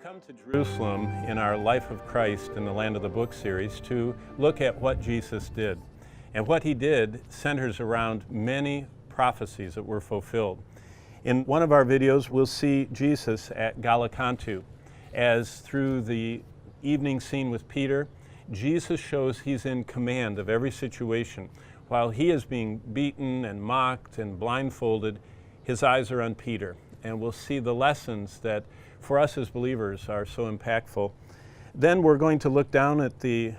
come to Jerusalem in our Life of Christ in the Land of the Book series to look at what Jesus did. And what he did centers around many prophecies that were fulfilled. In one of our videos, we'll see Jesus at Galakantu, as through the evening scene with Peter, Jesus shows he's in command of every situation. While he is being beaten and mocked and blindfolded, his eyes are on Peter. And we'll see the lessons that for us as believers are so impactful. Then we're going to look down at the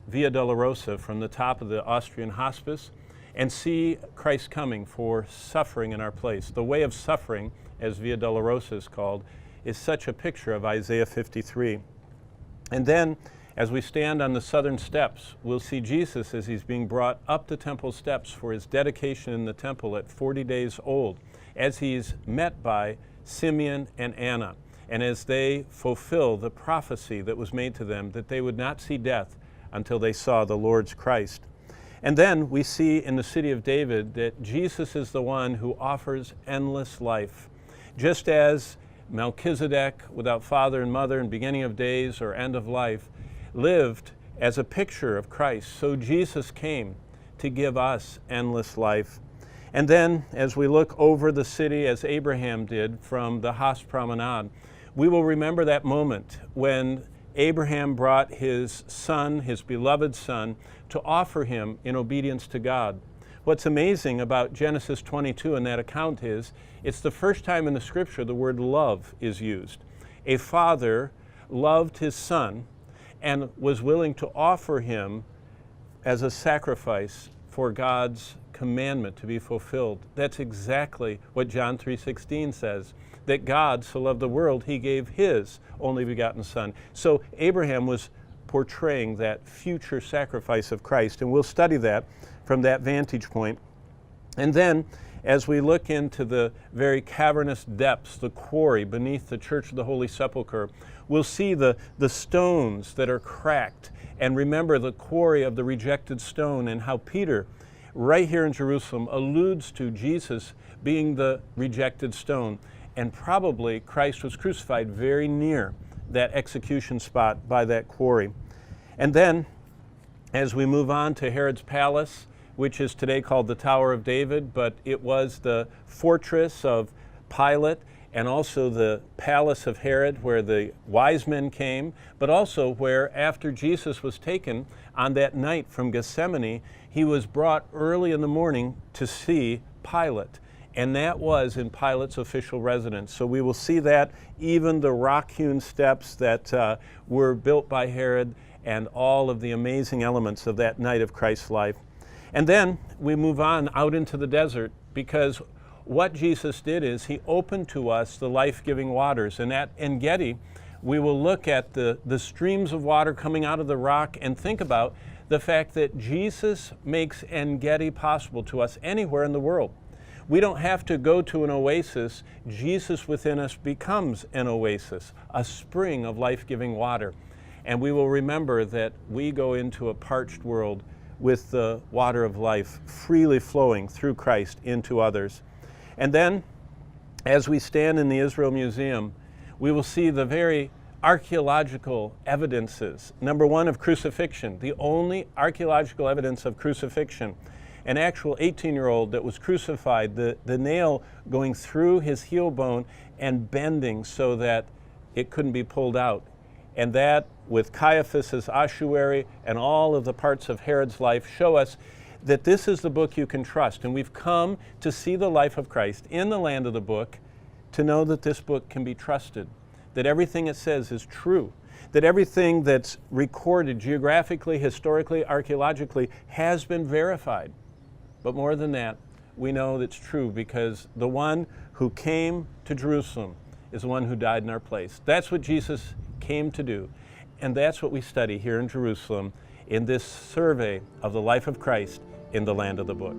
Via Dolorosa from the top of the Austrian hospice and see Christ coming for suffering in our place. The way of suffering, as Via Dolorosa is called, is such a picture of Isaiah 53. And then, as we stand on the southern steps, we'll see Jesus as he's being brought up the temple steps for his dedication in the temple at 40 days old, as he's met by Simeon and Anna, and as they fulfill the prophecy that was made to them that they would not see death until they saw the Lord's Christ. And then we see in the city of David that Jesus is the one who offers endless life. Just as Melchizedek, without father and mother and beginning of days or end of life, lived as a picture of Christ, so Jesus came to give us endless life. And then, as we look over the city, as Abraham did from the Haas Promenade, we will remember that moment when Abraham brought his son, his beloved son, to offer him in obedience to God. What's amazing about Genesis 22 and that account is, it's the first time in the scripture the word love is used. A father loved his son and was willing to offer him as a sacrifice for God's commandment to be fulfilled. That's exactly what John 3:16 says, that God so loved the world, he gave his only begotten son. So Abraham was portraying that future sacrifice of Christ, and we'll study that from that vantage point. And then, as we look into the very cavernous depths, the quarry beneath the Church of the Holy Sepulchre, we'll see the stones that are cracked, and remember the quarry of the rejected stone, and how Peter, right here in Jerusalem, alludes to Jesus being the rejected stone. And probably Christ was crucified very near that execution spot by that quarry. And then, as we move on to Herod's palace, which is today called the Tower of David, but it was the fortress of Pilate and also the palace of Herod where the wise men came, but also where after Jesus was taken on that night from Gethsemane, he was brought early in the morning to see Pilate. And that was in Pilate's official residence. So we will see that, even the rock-hewn steps that were built by Herod and all of the amazing elements of that night of Christ's life. And then we move on out into the desert, because what Jesus did is he opened to us the life-giving waters. And at En-Gedi, we will look at the streams of water coming out of the rock and think about the fact that Jesus makes En-Gedi possible to us anywhere in the world. We don't have to go to an oasis. Jesus within us becomes an oasis, a spring of life-giving water. And we will remember that we go into a parched world with the water of life freely flowing through Christ into others. And then, as we stand in the Israel Museum, we will see the very archaeological evidences. Number one, of crucifixion, the only archaeological evidence of crucifixion. An actual 18-year-old that was crucified, the nail going through his heel bone and bending so that it couldn't be pulled out. And that, with Caiaphas' ossuary and all of the parts of Herod's life, show us that this is the book you can trust. And we've come to see the life of Christ in the land of the book, to know that this book can be trusted, that everything it says is true, that everything that's recorded geographically, historically, archaeologically has been verified. But more than that, we know that's true because the one who came to Jerusalem is the one who died in our place. That's what Jesus came to do. And that's what we study here in Jerusalem in this survey of the life of Christ in the land of the book.